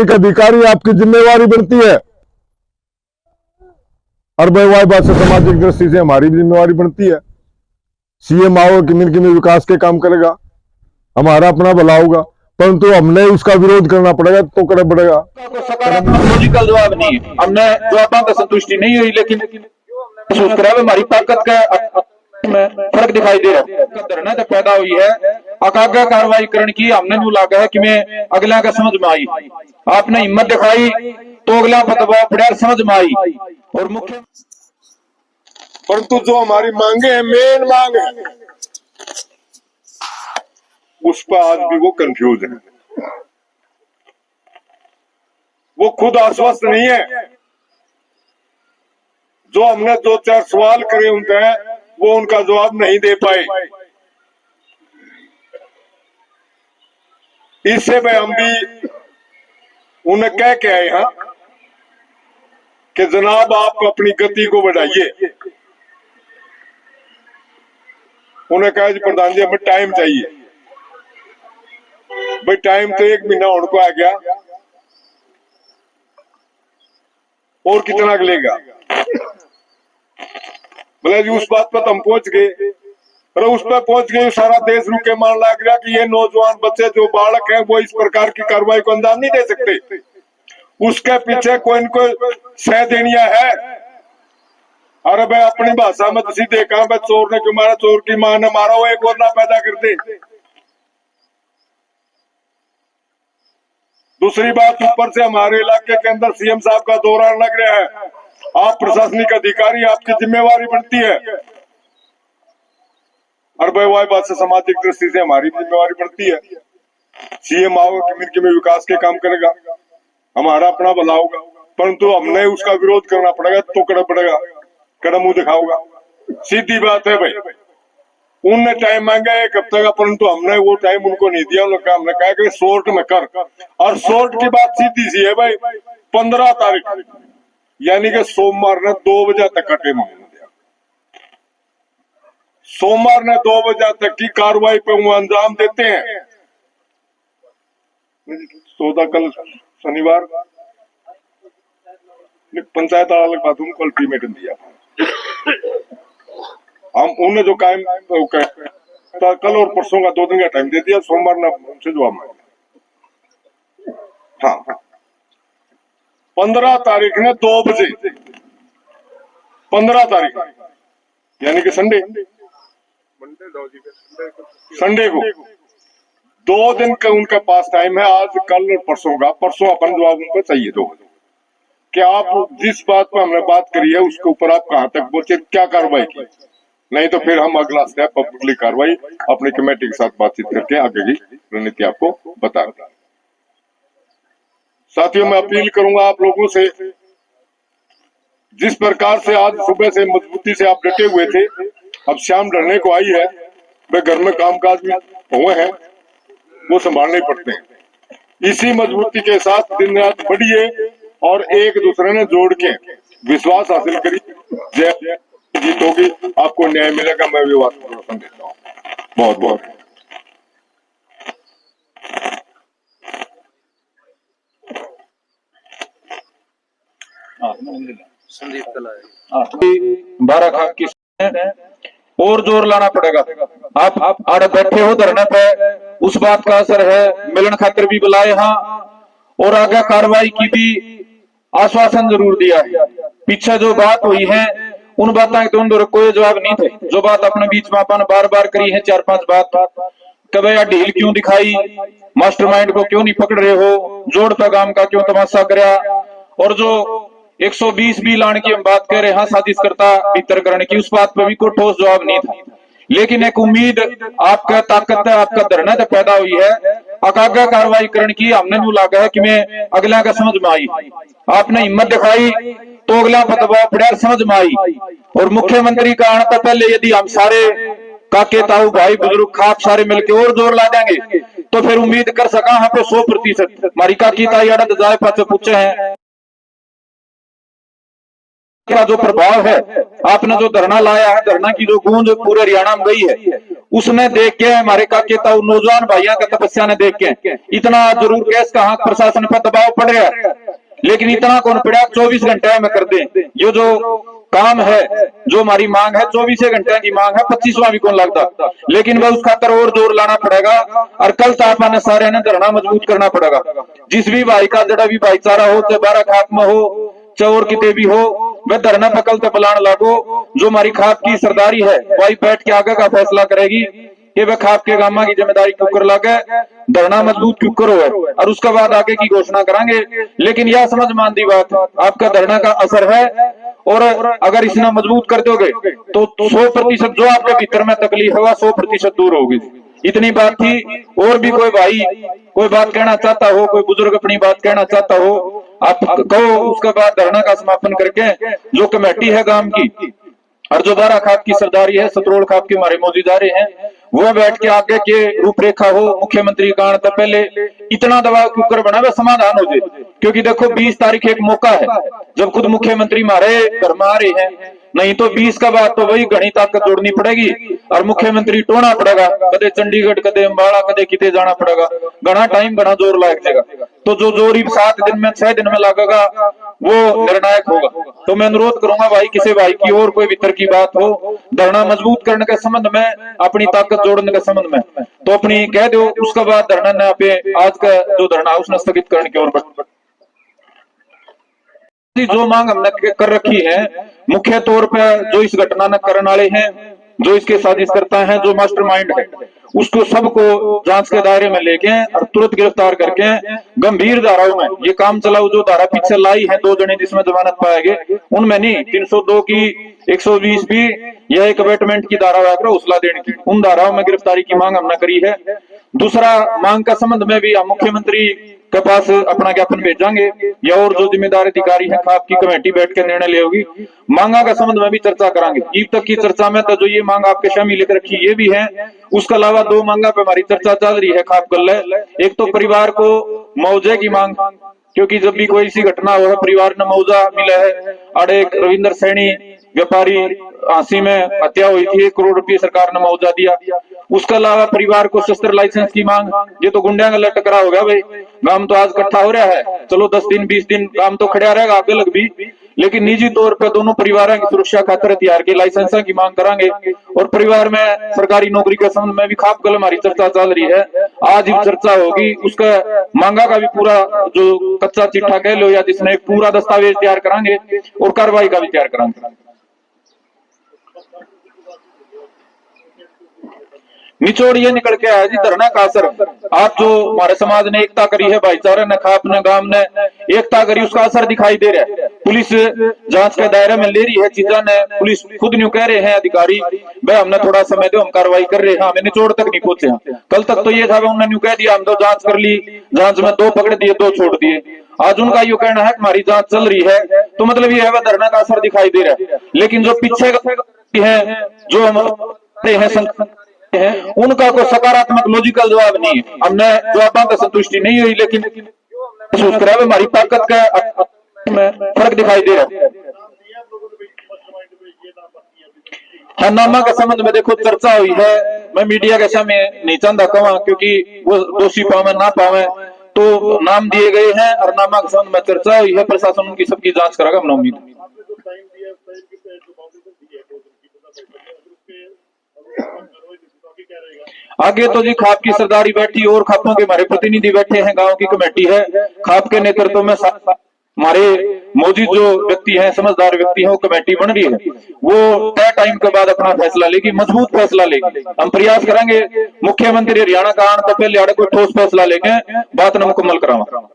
प्रशासनिक अधिकारी आपकी जिम्मेवारी बनती है, और भाई बात से सामाजिक दृष्टि से हमारी भी जिम्मेवारी बनती है। सीएम आओ किमिन विकास के काम करेगा, हमारा अपना भला होगा, परंतु हमने उसका विरोध करना पड़ेगा तो करना पड़ेगा। सकारात्मक लॉजिकल जवाब नहीं है, हमने जवाबों का संतुष्टि नहीं हुई, लेकिन महसूस करा हमारी ताकत का में फर्क दिखाई दे रहा है। धरना तो पैदा हुई है, अकागा कार्रवाई करने की हमने नू लागा है कि मैं अगला का समझ में आई, आपने हिम्मत दिखाई तो अगला दबाव पड़ा समझ में आई। और मुख्य परंतु जो हमारी मांगे हैं, मेन मांग है, उस पर आज भी वो कंफ्यूज है, वो खुद आश्वस्त नहीं है। जो हमने 2-4 सवाल करे उनसे, वो उनका जवाब नहीं दे पाए। इससे में हम भी उन्हें कह के आए हैं कि जनाब आप अपनी गति को बढ़ाइए। उन्हें कहा जी प्रधान जी हमें टाइम चाहिए। भाई टाइम तो 1 महीना होने को आ गया, और कितना लेगा? बोले जी उस बात पर तो हम पहुंच गए, अरे उस पर पहुंच गए सारा देश रुके मान लग रहा कि ये नौजवान बच्चे जो बालक हैं वो इस प्रकार की कार्रवाई को अंजाम नहीं दे सकते। उसके पीछे कोई न कोई सह देनिया है। अरे भाई अपनी भाषा में तुसी देखा, भाई चोर ने क्यों मारा, चोर की मां ने मारा, वो एक और ना पैदा कर दे। दूसरी बात, ऊपर से हमारे इलाके के अंदर सीएम साहब का दौरान लग रहा है। आप प्रशासनिक अधिकारी, आपकी जिम्मेवारी बनती है, और भाई बात से सामाजिक दृष्टि से हमारी जिम्मेवारी बढ़ती है। सीएम आओ किमिन विकास के काम करेगा, हमारा अपना भला होगा, परंतु हमने उसका विरोध करना पड़ेगा तो करना पड़ेगा, कदम मुंह दिखाऊंगा। सीधी बात है भाई, उनने टाइम मांगा 1 हफ्ते का, परंतु हमने वो टाइम उनको नहीं दिया। हमने कहा कि शॉर्ट में कर, और शॉर्ट की बात सीधी सी है भाई, 15 तारीख यानी कि सोमवार ने 2 बजे तक का टाइम दिया। सोमवार ने 2 बजे तक की कार्रवाई पे वो अंजाम देते हैं। 14 कल शनिवार पंचायत अलग बात उनको अल्टीमेटम दिया। हम उन्हें जो कायम कल और परसों का 2 दिन का टाइम दे दिया, सोमवार ने उनसे जवाब मांगा। हाँ 15 तारीख ने 2 बजे, 15 तारीख यानी कि संडे को 2 दिन का उनके पास टाइम है, आज कल और परसों का। परसों अपन जवाब उनको चाहिए 2 बजे कि आप जिस बात पर हमने बात करी है उसके ऊपर आप कहां तक पहुंचे, क्या कार्रवाई की, नहीं तो फिर हम अगला स्टेप पब्लिक कार्रवाई अपनी कमेटी के साथ बातचीत करके आगे की रणनीति आपको बता दें। साथियों मैं अपील करूंगा आप लोगों से, जिस प्रकार से आज सुबह से मजबूती से आप डटे हुए थे, अब शाम ढलने को आई है, वे घर में कामकाज में हुए हैं, वो संभालने पड़ते हैं। इसी मजबूती के साथ दिन रात बढ़िए और एक दूसरे ने जोड़ के विश्वास हासिल करिए। जय जीत होगी, आपको न्याय मिलेगा, मैं भी बात को भरोसा देता हूँ। बहुत बहुत संदीप बारह खाक की और जोर लाना पड़ेगा। आप आड़े बैठे हो धरने पे, उस बात का असर है, मिलन खातिर भी बुलाए हाँ, और आगे कार्रवाई की भी आश्वासन जरूर दिया है। पीछे जो बात हुई है उन बातों के तो कोई जवाब नहीं थे। जो बात अपने बीच में अपन बार बार करी है, 4-5 बात, कभी यार ढील क्यों दिखाई, मास्टरमाइंड को क्यों नहीं पकड़ रहे हो, जोड़ पैगाम का क्यों तमाशा कराया, और जो 120 बी लाने की हम बात कर रहे हैं साजिश करता भीतर करने की, उस बात पर भी कोई ठोस जवाब नहीं था। लेकिन एक उम्मीद आपका ताकत है, आपका धरना तो पैदा हुई है, अकागा कार्रवाई करने की हमने नू लागा है कि मैं अगला का समझ में आई, आपने हिम्मत दिखाई तो अगला दबाव पड़ा समझ में आई। और मुख्यमंत्री का आने से पहले यदि हम सारे काके ताऊ भाई बुजुर्ग खाप सारे मिलकर और जोर ला देंगे तो फिर उम्मीद कर सका यहाँ पे 100% हमारी काकी ताई अड़द जाए पास पूछे हैं। का जो प्रभाव है, आपने जो धरना लाया है, धरना की जो गूंज पूरे हरियाणा में गई है, उसने देख के हमारे काके ताऊ नौजवान भाइयों का तपस्या ने देख के इतना जरूर गैस का हाथ प्रशासन पर दबाव पड़ रहा है, लेकिन इतना कौन पड़ा 24 घंटे में कर दे। ये जो काम है, जो हमारी मांग है 24 घंटे की मांग है, 25वां भी कौन लगता, लेकिन वह उस खातर और जोर लाना पड़ेगा। और कल तापा ने सारे ने धरना मजबूत करना पड़ेगा। जिस भी भाई का जड़ा भी भाईचारा हो, चाहे बारा खाप में हो, चाहे और किते भी हो, वह धरना पकल तो बुलान लागो। जो हमारी खाप की सरदारी है वही बैठ के आगे का फैसला करेगी कि वह खाप के गामा की जिम्मेदारी क्यों कर लागे, धरना मजबूत क्यों करो है, और उसके बाद आगे की घोषणा करेंगे। लेकिन यह समझ मानती बात, आपका धरना का असर है, और अगर इसने मजबूत कर दोगे तो 100% जो आपके भीतर में तकलीफ है वह 100% दूर होगी। इतनी बात थी। और भी कोई भाई कोई बात कहना चाहता हो, कोई बुजुर्ग अपनी बात कहना चाहता हो, आप कहो। उसके बाद धरना का समापन करके जो कमेटी है गांव की और जो बारा खाप की सरदारी है, सतरोड़ खाप के हमारे मौजूदारे हैं, वो बैठ के आगे के रूपरेखा हो, मुख्यमंत्री कारण तो पहले इतना दबाव क्यों कर बना, वह समाधान हो जाए। क्योंकि देखो 20 तारीख एक मौका है जब खुद मुख्यमंत्री हमारे घर में आ रहे हैं, नहीं तो 20 का बाद तो वही घनी ताकत जोड़नी पड़ेगी और मुख्यमंत्री टोना पड़ेगा, कदे चंडीगढ़, कदे अम्बाला, कदे किते जाना पड़ेगा, घना टाइम घना जोर लग जाएगा। तो जो जोर 7 दिन में 6 दिन में लगेगा वो निर्णायक होगा। तो मैं अनुरोध करूंगा भाई, किसी भाई की और कोई भीतर की बात हो, धरना मजबूत करने के संबंध में, अपनी ताकत जोड़ने के संबंध में, तो अपनी कह दो। उसके बाद धरना ने पे आज का जो धरना उसने स्थगित करने की ओर जो मांग हमने कर रखी है, मुख्य तौर पर जो इस घटना न करने वाले हैं, जो इसके साजिश करता है, जो मास्टरमाइंड है, उसको सबको जांच के दायरे में लेके और तुरंत गिरफ्तार करके गंभीर धाराओं में ये काम चलाओ। जो धारा पीछे लाई है 2 जने जिसमें जमानत पाएंगे, उनमें नहीं 302 की 120 भी यह एक अबेटमेंट की धारा है हौसला देने की, उन धाराओं में गिरफ्तारी की मांग हमने करी है। दूसरा मांग का संबंध में भी हम मुख्यमंत्री के पास अपना ज्ञापन भेजांगे, या और जो जिम्मेदार अधिकारी है खाप की कमेटी बैठ के निर्णय ले होगी। मांगा का संबंध में भी चर्चा करांगे। ईद तक की चर्चा में तो जो ये मांग आपके शामिल लिख रखी ये भी है, उसके अलावा 2 मांगा पे हमारी चर्चा चल रही है खाप कल। एक तो परिवार को मुआवजे की मांग, क्योंकि जब भी कोई सी घटना हो है परिवार ने मुआवजा मिला है। अरे एक रविंद्र सैनी व्यापारी हांसी में हत्या हुई थी, 1 करोड़ रुपये सरकार ने मुआवजा दिया। उसके अलावा परिवार को शस्त्र लाइसेंस की मांग, ये तो गुंडिया का टकरा हो गया भाई, काम तो आज इकट्ठा हो रहा है, चलो 10 दिन 20 दिन काम तो खड़ा रहेगा आगे लग भी, लेकिन निजी तौर पर दोनों परिवारों की सुरक्षा खातिर हथियार के लाइसेंस की मांग करांगे। और परिवार में सरकारी नौकरी के संबंध में भी खाप कल हमारी चर्चा चल रही है, आज ही चर्चा होगी। उसका मांगा का भी पूरा जो कच्चा चिट्ठा कह लो या जिसने पूरा दस्तावेज तैयार करांगे और कार्रवाई का भी तैयार करांगे। निचोड़ ये निकल के आया जी, धरना का असर आप जो हमारे समाज ने एकता करी है, भाईचारे ने, खाप ने, गांव ने एकता करी, उसका असर दिखाई दे रहा है। पुलिस जांच के दायरे में ले रही है चीजा ने, पुलिस खुद न्यू कह रहे हैं अधिकारी, भाई हमने थोड़ा समय दो, हम कार्रवाई कर रहे हैं, हमें निचोड़ तक नहीं पहुंचे हैं। कल तक तो ये था उन्होंने न्यू कह दिया हम तो जांच कर ली, जांच में 2 पकड़ दिए 2 छोड़ दिए। आज उनका यो कहना है हमारी जांच चल रही है, तो मतलब ये है वह धरना का असर दिखाई दे रहा है। लेकिन जो पीछे है, जो हम हैं, उनका कोई सकारात्मक लॉजिकल जवाब नहीं है। हमने जवाबों का संतुष्टि नहीं हुई, लेकिन महसूस करा हमारी ताकत का में फर्क दिखाई दे रहा है। नामा के संबंध में देखो चर्चा हुई है, मैं मीडिया के सामने नहीं चाहता कहूँ क्योंकि वो दोषी पावे ना पावे, तो नाम दिए गए हैं और नामा के संबंध में चर्चा हुई है। प्रशासन उनकी सबकी जांच करेगा, हमने उम्मीद। आगे तो जी खाप की सरदारी बैठी और खापों के हमारे प्रतिनिधि बैठे हैं, गांव की कमेटी है, खाप के नेतृत्व में हमारे मौजूद जो व्यक्ति हैं, समझदार व्यक्ति हैं, वो कमेटी बन रही है। वो तय टाइम के बाद अपना फैसला लेगी, मजबूत फैसला लेगी। हम प्रयास करेंगे मुख्यमंत्री हरियाणा का आने तो पहले कोई ठोस फैसला लेके बात न मुकम्मल करावा।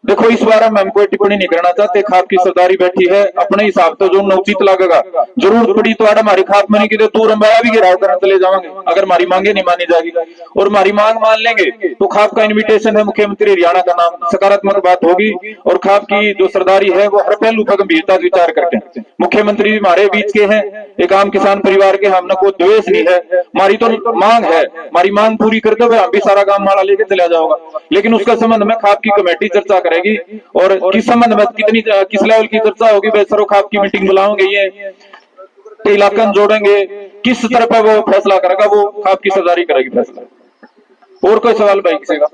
देखो इस बारे में हम कोई टिप्पणी नहीं करना चाहते, खाप की सरदारी बैठी है, अपने हिसाब तो जो उचित लगेगा, जरूरत पड़ी तो हमारी खाप में नहीं की तू रंबाया भी गिराव करने चले जाएंगे अगर हमारी मांगे नहीं मानी जाएगी। और हमारी मांग मान लेंगे तो खाप का इन्विटेशन है मुख्यमंत्री हरियाणा का नाम, सकारात्मक बात होगी। और खाप की जो सरदारी है वो हर पहलू पर गंभीरता से विचार करके, मुख्यमंत्री हमारे बीच के हैं, एक आम किसान परिवार के, हमने कोई द्वेष नहीं है, हमारी तो मांग है, हमारी मांग पूरी करते हुए हम भी सारा काम माला लेके चला जाओगा। लेकिन उसका संबंध में खाप की कमेटी चर्चा करेगी। करेगी और किस संबंध में कितनी किस लेवल की चर्चा होगी, वह सरो खाप की मीटिंग बुलाओगे, ये इलाका जोड़ेंगे, किस तरह पे वो फैसला करेगा, वो खाप की सरदारी करेगी फैसला। और कोई सवाल भाई किसी का?